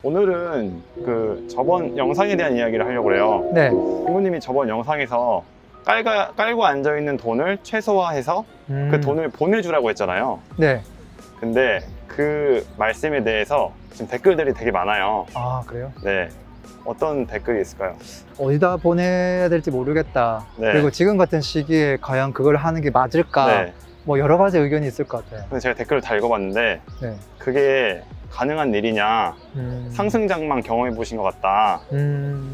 오늘은 저번 영상에 대한 이야기를 하려고 해요. 네. 부모님이 저번 영상에서 깔고 앉아있는 돈을 최소화해서 그 돈을 보내주라고 했잖아요. 네. 근데 그 말씀에 대해서 지금 댓글들이 되게 많아요. 아, 그래요? 네. 어떤 댓글이 있을까요? 어디다 보내야 될지 모르겠다. 네. 그리고 지금 같은 시기에 과연 그걸 하는 게 맞을까? 네. 뭐 여러 가지 의견이 있을 것 같아요. 근데 제가 댓글을 다 읽어봤는데 네. 그게 가능한 일이냐, 상승장만 경험해 보신 것 같다,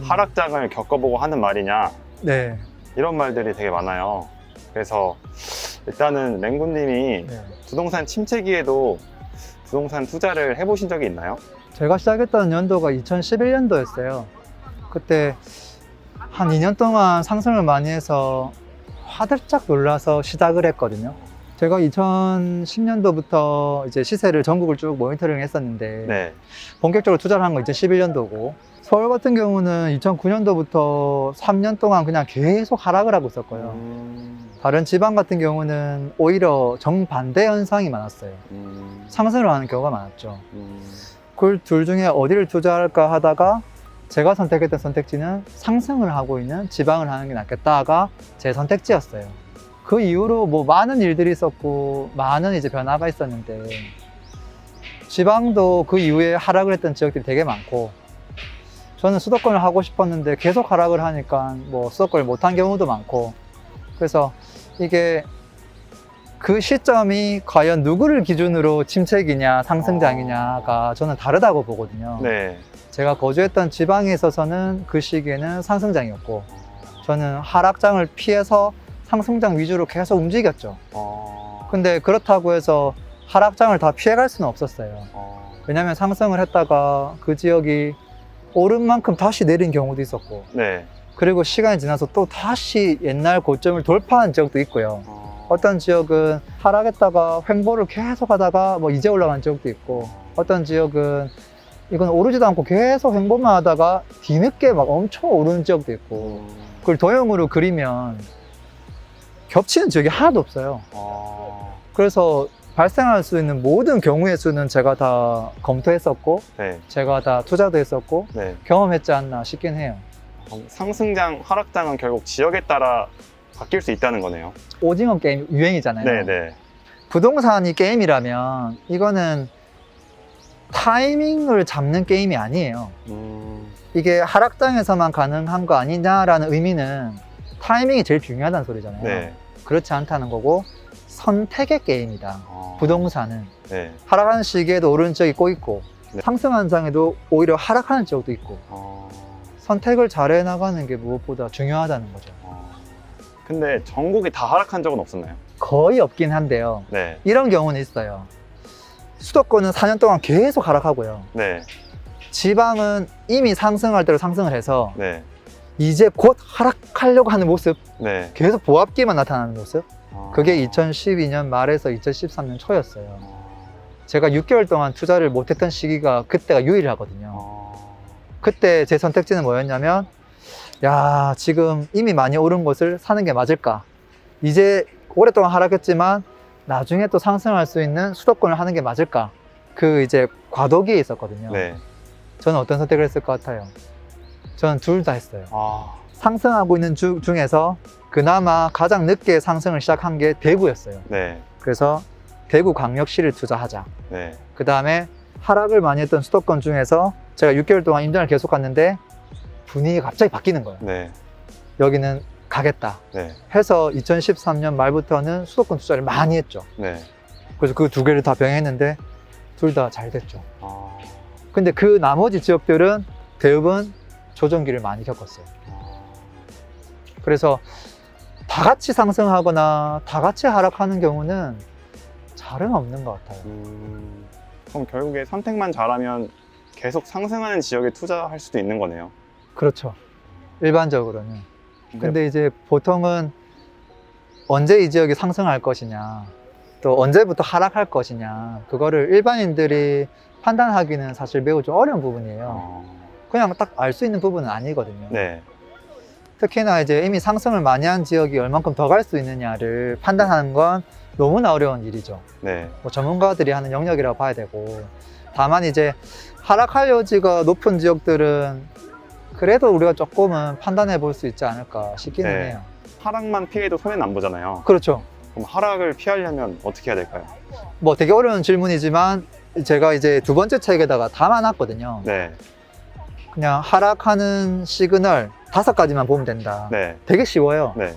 하락장을 겪어보고 하는 말이냐, 네. 이런 말들이 되게 많아요. 그래서 일단은 맹구님이 네. 부동산 침체기에도 부동산 투자를 해보신 적이 있나요? 제가 시작했던 연도가 2011년도였어요. 그때 한 2년 동안 상승을 많이 해서 화들짝 놀라서 시작을 했거든요. 제가 2010년도부터 이제 시세를 전국을 쭉 모니터링 했었는데 네. 본격적으로 투자를 한 건 2011년도고 서울 같은 경우는 2009년도부터 3년 동안 그냥 계속 하락을 하고 있었고요. 다른 지방 같은 경우는 오히려 정반대 현상이 많았어요. 상승을 하는 경우가 많았죠. 그 둘 중에 어디를 투자할까 하다가 제가 선택했던 선택지는 상승을 하고 있는 지방을 하는 게 낫겠다가 제 선택지였어요. 그 이후로 뭐 많은 일들이 있었고 많은 이제 변화가 있었는데 지방도 그 이후에 하락을 했던 지역들이 되게 많고 저는 수도권을 하고 싶었는데 계속 하락을 하니까 뭐 수도권을 못한 경우도 많고 그래서 이게 그 시점이 과연 누구를 기준으로 침체기냐 상승장이냐가 저는 다르다고 보거든요. 네. 제가 거주했던 지방에 있어서는 그 시기에는 상승장이었고 저는 하락장을 피해서 상승장 위주로 계속 움직였죠. 근데 그렇다고 해서 하락장을 다 피해갈 수는 없었어요. 왜냐하면 상승을 했다가 그 지역이 오른 만큼 다시 내린 경우도 있었고 네. 그리고 시간이 지나서 또 다시 옛날 고점을 돌파한 지역도 있고요. 어떤 지역은 하락했다가 횡보를 계속 하다가 뭐 이제 올라간 지역도 있고 어떤 지역은 이건 오르지도 않고 계속 횡보만 하다가 뒤늦게 막 엄청 오르는 지역도 있고 그걸 도형으로 그리면 겹치는 지역이 하나도 없어요. 그래서 발생할 수 있는 모든 경우의 수는 제가 다 검토했었고 네. 제가 다 투자도 했었고 네. 경험했지 않나 싶긴 해요. 상승장, 하락장은 결국 지역에 따라 바뀔 수 있다는 거네요. 오징어 게임 유행이잖아요. 네네. 부동산이 게임이라면 이거는 타이밍을 잡는 게임이 아니에요. 이게 하락장에서만 가능한 거 아니냐라는 의미는 타이밍이 제일 중요하다는 소리잖아요. 네. 그렇지 않다는 거고 선택의 게임이다. 부동산은 네. 하락하는 시기에도 오르는 지역이 꼭 있고 네. 상승하는 장에도 오히려 하락하는 지역도 있고 선택을 잘 해나가는 게 무엇보다 중요하다는 거죠. 근데 전국이 다 하락한 적은 없었나요? 거의 없긴 한데요. 네. 이런 경우는 있어요. 수도권은 4년 동안 계속 하락하고요. 네. 지방은 이미 상승할 대로 상승을 해서 네. 이제 곧 하락하려고 하는 모습, 네. 계속 보합기만 나타나는 모습, 그게 2012년 말에서 2013년 초였어요. 제가 6개월 동안 투자를 못했던 시기가 그때가 유일하거든요. 그때 제 선택지는 뭐였냐면 야, 지금 이미 많이 오른 곳을 사는 게 맞을까? 이제 오랫동안 하락했지만 나중에 또 상승할 수 있는 수도권을 하는 게 맞을까? 그 이제 과도기에 있었거든요. 네. 저는 어떤 선택을 했을 것 같아요? 저는 둘 다 했어요. 상승하고 있는 중에서 그나마 가장 늦게 상승을 시작한 게 대구였어요. 네. 그래서 대구 광역시를 투자하자. 네. 그 다음에 하락을 많이 했던 수도권 중에서 제가 6개월 동안 임장을 계속 갔는데 분위기가 갑자기 바뀌는 거예요. 네. 여기는 가겠다 네. 해서 2013년 말부터는 수도권 투자를 많이 했죠. 네. 그래서 그 두 개를 다 병행했는데 둘 다 잘 됐죠. 근데 그 나머지 지역들은 대부분 조정기를 많이 겪었어요. 그래서 다 같이 상승하거나 다 같이 하락하는 경우는 잘은 없는 것 같아요. 그럼 결국에 선택만 잘하면 계속 상승하는 지역에 투자할 수도 있는 거네요. 그렇죠. 일반적으로는. 근데 이제 보통은 언제 이 지역이 상승할 것이냐, 또 언제부터 하락할 것이냐, 그거를 일반인들이 판단하기는 사실 매우 좀 어려운 부분이에요. 그냥 딱 알 수 있는 부분은 아니거든요. 네. 특히나 이제 이미 상승을 많이 한 지역이 얼만큼 더 갈 수 있느냐를 판단하는 건 너무나 어려운 일이죠. 네. 뭐 전문가들이 하는 영역이라고 봐야 되고, 다만 이제 하락할 여지가 높은 지역들은 그래도 우리가 조금은 판단해 볼 수 있지 않을까 싶기는 네. 해요. 하락만 피해도 손해는 안 보잖아요. 그렇죠. 그럼 하락을 피하려면 어떻게 해야 될까요? 뭐 되게 어려운 질문이지만 제가 이제 두 번째 책에다가 담아놨거든요. 네, 그냥 하락하는 시그널 5가지만 보면 된다. 네, 되게 쉬워요. 네,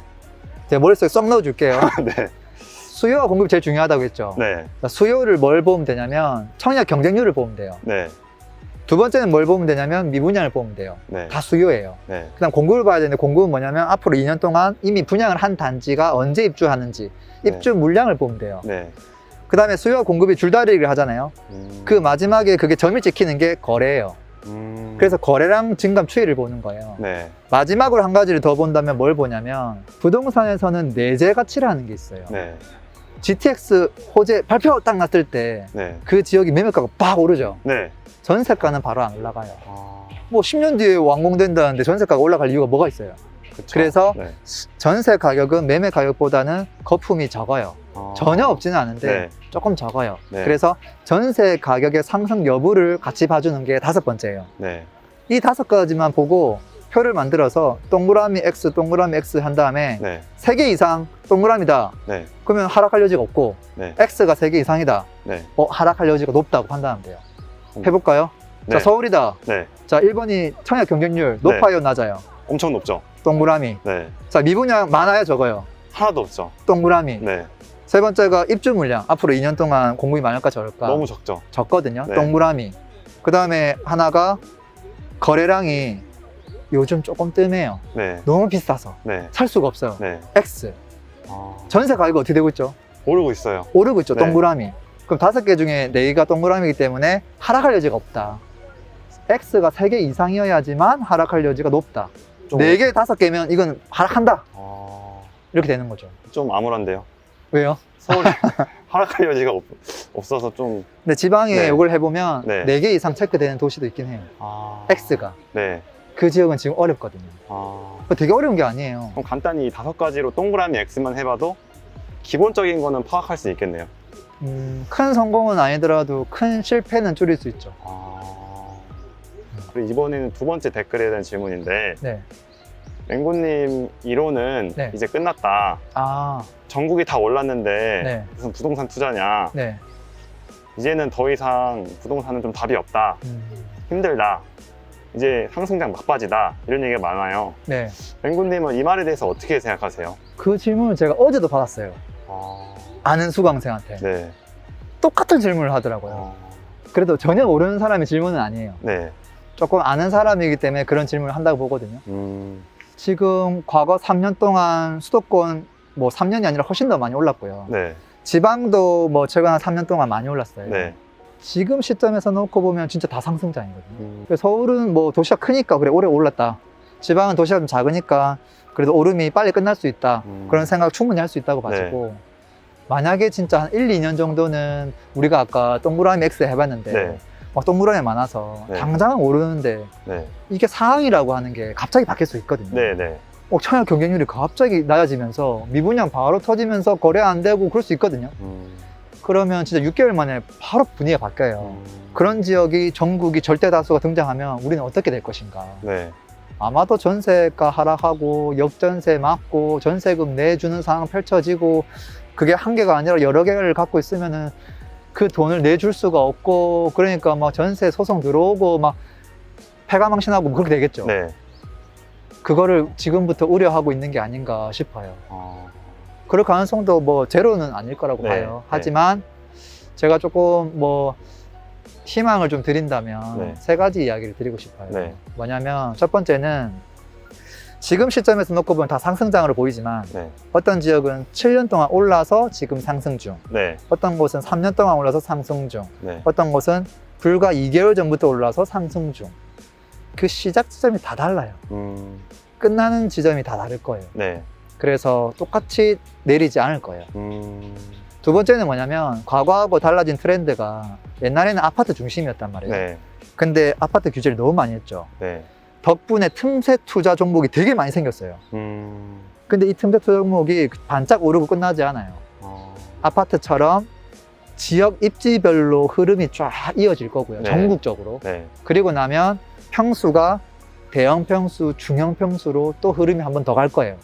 제가 머릿속에 쏙 넣어줄게요. 네, 수요와 공급이 제일 중요하다고 했죠. 네, 수요를 뭘 보면 되냐면 청약 경쟁률을 보면 돼요. 네, 두 번째는 뭘 보면 되냐면 미분양을 보면 돼요. 네, 다 수요예요. 네, 그다음 공급을 봐야 되는데 공급은 뭐냐면 앞으로 2년 동안 이미 분양을 한 단지가 언제 입주하는지 입주 물량을 보면 돼요. 네. 그다음에 수요와 공급이 줄다리기를 하잖아요. 그 마지막에 그게 점을 찍히는 게 거래예요. 그래서 거래량 증감 추이를 보는 거예요. 네, 마지막으로 한 가지를 더 본다면 뭘 보냐면 부동산에서는 내재 가치라는 게 있어요. 네, GTX 호재 발표 딱 났을 때 그 네, 지역이 매매가가 빡 오르죠. 네. 전세가는 바로 안 올라가요. 아, 뭐 10년 뒤에 완공된다는데 전세가가 올라갈 이유가 뭐가 있어요? 그쵸. 그래서 네. 전세 가격은 매매 가격보다는 거품이 적어요. 아, 전혀 없지는 않은데 네, 조금 적어요. 네. 그래서 전세 가격의 상승 여부를 같이 봐주는 게 5번째예요. 네, 이 5가지만 보고 표를 만들어서 동그라미 X, 동그라미 X 한 다음에 네, 3개 이상 동그라미다. 네, 그러면 하락할 여지가 없고 네, X가 3개 이상이다. 네. 하락할 여지가 높다고 판단하면 돼요. 해볼까요? 네. 자, 서울이다. 네. 자, 1번이 청약 경쟁률 높아요, 낮아요? 엄청 높죠. 동그라미. 네. 자, 미분양 많아요, 적어요? 하나도 없죠. 동그라미. 네. 세 번째가 입주 물량. 앞으로 2년 동안 공급이 많을까 적을까? 너무 적죠. 적거든요. 네. 동그라미. 그 다음에 하나가 거래량이 요즘 조금 뜸해요. 네. 너무 비싸서 네. 살 수가 없어요. 네. X. 아, 전세 가격이 어떻게 되고 있죠? 오르고 있어요. 오르고 있죠. 네. 동그라미. 그럼 5개 중에 4개가 동그라미이기 때문에 하락할 여지가 없다. X가 3개 이상이어야지만 하락할 여지가 높다. 좀, 4개, 5개면 이건 하락한다. 아, 이렇게 되는 거죠. 좀 암울한데요. 왜요? 서울이 하락할 여지가 없어서 좀. 근데 지방에 네. 이걸 해보면 네. 4개 이상 체크되는 도시도 있긴 해요. 아, X가. 네. 그 지역은 지금 어렵거든요. 아, 그거 되게 어려운 게 아니에요. 그럼 간단히 5가지로 동그라미 X만 해봐도 기본적인 거는 파악할 수 있겠네요. 큰 성공은 아니더라도 큰 실패는 줄일 수 있죠. 아, 그리고 이번에는 두 번째 댓글에 대한 질문인데, 네. 맹구님 이론은 네. 이제 끝났다. 아, 전국이 다 올랐는데 네. 무슨 부동산 투자냐. 네. 이제는 더 이상 부동산은 좀 답이 없다. 힘들다. 이제 상승장 막바지다. 이런 얘기가 많아요. 네. 맹구님은 이 말에 대해서 어떻게 생각하세요? 그 질문을 제가 어제도 받았어요. 아, 아는 수강생한테. 네. 똑같은 질문을 하더라고요. 어, 그래도 전혀 모르는 사람의 질문은 아니에요. 네. 조금 아는 사람이기 때문에 그런 질문을 한다고 보거든요. 지금 과거 3년 동안 수도권 뭐 3년이 아니라 훨씬 더 많이 올랐고요. 네. 지방도 뭐 최근 한 3년 동안 많이 올랐어요. 네. 지금 시점에서 놓고 보면 진짜 다 상승장이거든요. 그래서 서울은 뭐 도시가 크니까 그래 오래 올랐다. 지방은 도시가 좀 작으니까 그래도 오름이 빨리 끝날 수 있다. 그런 생각 충분히 할 수 있다고 봐지고 만약에 진짜 한 1, 2년 정도는 우리가 아까 동그라미 X 해봤는데 네. 막 동그라미 많아서 네. 당장은 오르는데 네. 이게 상황이라고 하는 게 갑자기 바뀔 수 있거든요. 네. 네. 청약 경쟁률이 갑자기 낮아지면서 미분양 바로 터지면서 거래 안 되고 그럴 수 있거든요. 그러면 진짜 6개월 만에 바로 분위기가 바뀌어요. 그런 지역이 전국이 절대 다수가 등장하면 우리는 어떻게 될 것인가. 네. 아마도 전세가 하락하고 역전세 맞고 전세금 내주는 상황 펼쳐지고 그게 한 개가 아니라 여러 개를 갖고 있으면은 그 돈을 내줄 수가 없고 그러니까 막 전세 소송 들어오고 막 패가망신하고 그렇게 되겠죠. 네. 그거를 지금부터 우려하고 있는 게 아닌가 싶어요. 아, 그럴 가능성도 뭐 제로는 아닐 거라고 네, 봐요. 네. 하지만 제가 조금 뭐 희망을 좀 드린다면 네. 3가지 이야기를 드리고 싶어요. 네. 뭐냐면 첫 번째는 지금 시점에서 놓고 보면 다 상승장으로 보이지만 네. 어떤 지역은 7년 동안 올라서 지금 상승 중, 네. 어떤 곳은 3년 동안 올라서 상승 중, 네. 어떤 곳은 불과 2개월 전부터 올라서 상승 중. 그 시작 지점이 다 달라요. 끝나는 지점이 다 다를 거예요. 네. 그래서 똑같이 내리지 않을 거예요. 두 번째는 뭐냐면 과거하고 달라진 트렌드가 옛날에는 아파트 중심이었단 말이에요. 네. 근데 아파트 규제를 너무 많이 했죠. 네. 덕분에 틈새 투자 종목이 되게 많이 생겼어요. 근데 이 틈새 투자 종목이 반짝 오르고 끝나지 않아요. 아파트처럼 지역 입지별로 흐름이 쫙 이어질 거고요. 네. 전국적으로. 네. 그리고 나면 평수가 대형 평수, 중형 평수로 또 흐름이 한 번 더 갈 거예요.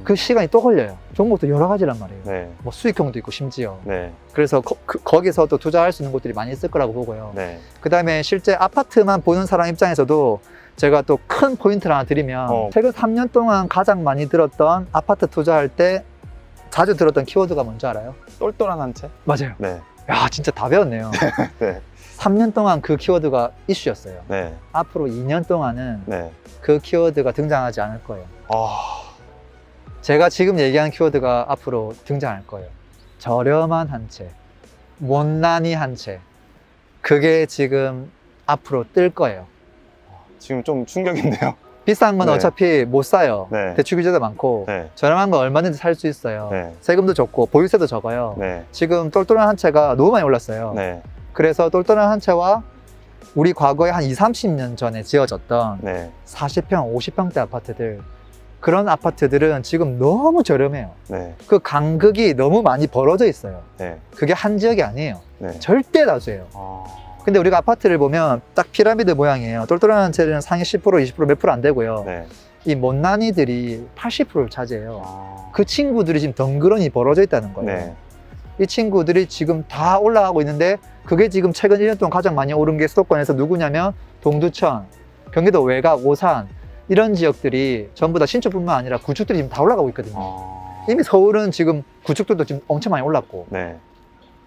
그 시간이 또 걸려요. 좋은 것도 여러 가지란 말이에요. 네. 뭐 수익형도 있고 심지어. 네. 그래서 거기서도 투자할 수 있는 곳들이 많이 있을 거라고 보고요. 네. 그 다음에 실제 아파트만 보는 사람 입장에서도 제가 또 큰 포인트를 하나 드리면 최근 3년 동안 가장 많이 들었던 아파트 투자할 때 자주 들었던 키워드가 뭔지 알아요? 똘똘한 한 채? 맞아요. 네. 야, 진짜 다 배웠네요. 네. 3년 동안 그 키워드가 이슈였어요. 네. 앞으로 2년 동안은 네. 그 키워드가 등장하지 않을 거예요. 아. 제가 지금 얘기한 키워드가 앞으로 등장할 거예요. 저렴한 한 채, 못난이 한 채. 그게 지금 앞으로 뜰 거예요. 지금 좀 충격인데요. 비싼 건 네. 어차피 못 사요. 네. 대출 규제도 많고 네. 저렴한 건 얼마든지 살 수 있어요. 네. 세금도 적고 보유세도 적어요. 네. 지금 똘똘한 한 채가 너무 많이 올랐어요. 네. 그래서 똘똘한 한 채와 우리 과거에 한 20, 30년 전에 지어졌던 네. 40평, 50평대 아파트들, 그런 아파트들은 지금 너무 저렴해요. 네. 그 간극이 너무 많이 벌어져 있어요. 네. 그게 한 지역이 아니에요. 네. 절대 다수예요. 아. 근데 우리가 아파트를 보면 딱 피라미드 모양이에요. 똘똘한 한 채는 상위 10%, 20% 몇 프로 안 되고요. 네. 이 못난이들이 80%를 차지해요. 아. 그 친구들이 지금 덩그러니 벌어져 있다는 거예요. 네. 이 친구들이 지금 다 올라가고 있는데 그게 지금 최근 1년 동안 가장 많이 오른 게 수도권에서 누구냐면 동두천, 경기도 외곽, 오산 이런 지역들이 전부 다 신축뿐만 아니라 구축들이 지금 다 올라가고 있거든요. 아. 이미 서울은 지금 구축들도 지금 엄청 많이 올랐고 네.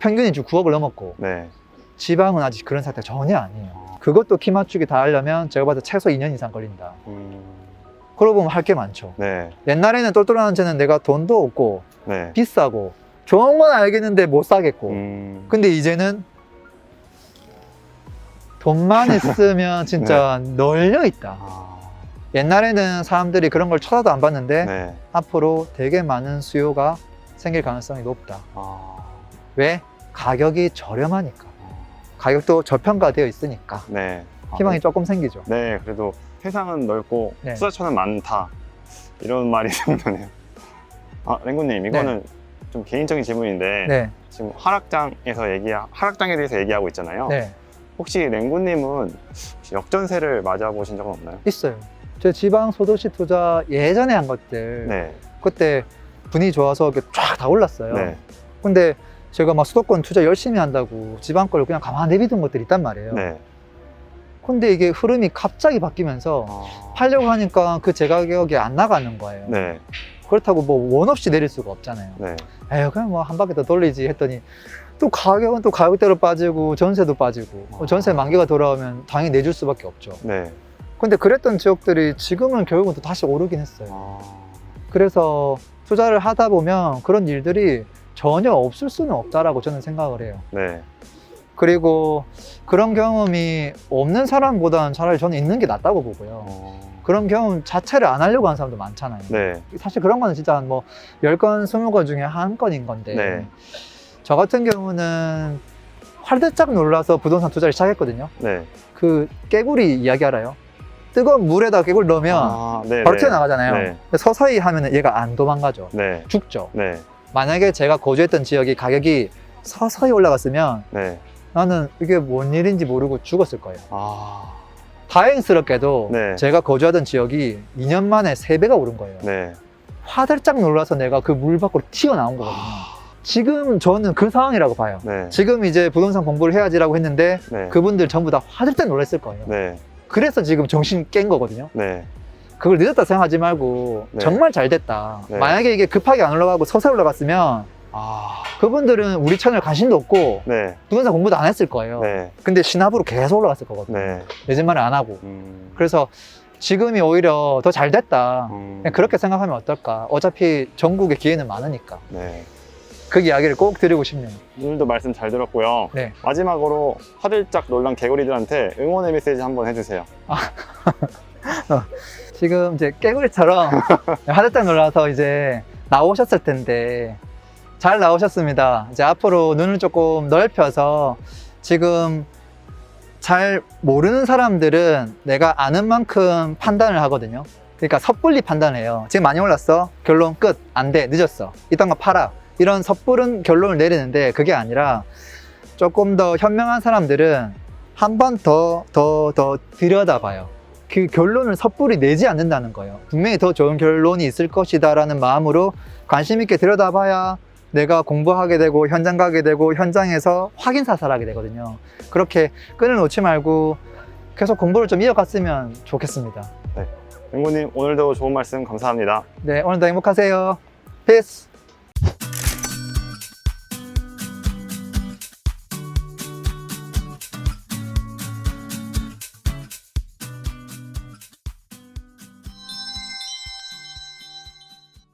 평균이 지금 9억을 넘었고 네. 지방은 아직 그런 상태가 전혀 아니에요. 그것도 키 맞추기 다 하려면 제가 봐도 최소 2년 이상 걸린다. 그러고 보면 할 게 많죠. 네. 옛날에는 똘똘한 채는 내가 돈도 없고 네. 비싸고 좋은 건 알겠는데 못 사겠고 근데 이제는 돈만 있으면 진짜 널려 있다. 아. 옛날에는 사람들이 그런 걸 쳐다도 안 봤는데 네. 앞으로 되게 많은 수요가 생길 가능성이 높다. 아. 왜? 가격이 저렴하니까. 가격도 저평가되어 있으니까 네. 희망이 조금 생기죠. 네, 그래도 세상은 넓고 네. 투자처는 많다. 이런 말이 생각나네요. 아, 랭구님, 이거는 좀 개인적인 질문인데 네. 지금 하락장에 대해서 얘기하고 있잖아요. 네. 혹시 랭구님은 역전세를 맞아보신 적은 없나요? 있어요. 제 지방 소도시 투자 예전에 한 것들 네. 그때 분위기 좋아서 이렇게 쫙 다 올랐어요. 네. 근데 제가 막 수도권 투자 열심히 한다고 지방 걸 그냥 가만히 내비둔 것들이 있단 말이에요. 네. 근데 이게 흐름이 갑자기 바뀌면서 아. 팔려고 하니까 그 제 가격이 안 나가는 거예요. 네. 그렇다고 뭐 원 없이 내릴 수가 없잖아요. 네. 에휴, 그냥 뭐 한 바퀴 더 돌리지 했더니 또 가격은 또 가격대로 빠지고 전세도 빠지고 전세 만기가 돌아오면 당연히 내줄 수밖에 없죠. 네. 근데 그랬던 지역들이 지금은 결국은 또 다시 오르긴 했어요. 아. 그래서 투자를 하다 보면 그런 일들이 전혀 없을 수는 없다라고 저는 생각을 해요. 네. 그리고 그런 경험이 없는 사람보다는 차라리 저는 있는 게 낫다고 보고요. 그런 경험 자체를 안 하려고 하는 사람도 많잖아요. 네. 사실 그런 거는 진짜 뭐 10건, 20건 중에 한 건인 건데 네. 저 같은 경우는 활대짝 놀라서 부동산 투자를 시작했거든요. 네. 그 깨구리 이야기 알아요? 뜨거운 물에다 깨구리 넣으면 아, 네. 바로 네. 튀어나가잖아요. 네. 근데 서서히 하면 얘가 안 도망가죠. 네. 죽죠. 네. 만약에 제가 거주했던 지역이 가격이 서서히 올라갔으면 네. 나는 이게 뭔 일인지 모르고 죽었을 거예요. 아. 다행스럽게도 네. 제가 거주하던 지역이 2년 만에 3배가 오른 거예요. 네. 화들짝 놀라서 내가 그 물 밖으로 튀어나온 거거든요. 지금 저는 그 상황이라고 봐요. 네. 지금 이제 부동산 공부를 해야지라고 했는데 네. 그분들 전부 다 화들짝 놀랐을 거예요. 네. 그래서 지금 정신 깬 거거든요. 네. 그걸 늦었다 생각하지 말고 네. 정말 잘 됐다. 네. 만약에 이게 급하게 안 올라가고 서서히 올라갔으면 아. 그분들은 우리 채널 관심도 없고 네. 부동산 공부도 안 했을 거예요. 네. 근데 신압으로 계속 올라갔을 거거든요. 네. 내 말을 안 하고. 그래서 지금이 오히려 더 잘 됐다. 그냥 그렇게 생각하면 어떨까. 어차피 전국에 기회는 많으니까. 네. 그 이야기를 꼭 드리고 싶네요. 오늘도 말씀 잘 들었고요. 네. 마지막으로 화들짝 놀란 개구리들한테 응원의 메시지 한번 해주세요. 지금 이제 깨구리처럼 화들짝 놀라서 이제 나오셨을 텐데 잘 나오셨습니다. 이제 앞으로 눈을 조금 넓혀서 지금 잘 모르는 사람들은 내가 아는 만큼 판단을 하거든요. 그러니까 섣불리 판단해요. 지금 많이 올랐어? 결론 끝. 안 돼. 늦었어. 이딴 거 팔아. 이런 섣부른 결론을 내리는데 그게 아니라 조금 더 현명한 사람들은 한 번 더 들여다봐요. 그 결론을 섣불리 내지 않는다는 거예요. 분명히 더 좋은 결론이 있을 것이다 라는 마음으로 관심 있게 들여다봐야 내가 공부하게 되고 현장 가게 되고 현장에서 확인 사살하게 되거든요. 그렇게 끈을 놓지 말고 계속 공부를 좀 이어갔으면 좋겠습니다. 맹구님 오늘도 좋은 말씀 감사합니다. 네, 오늘도 행복하세요. 피스!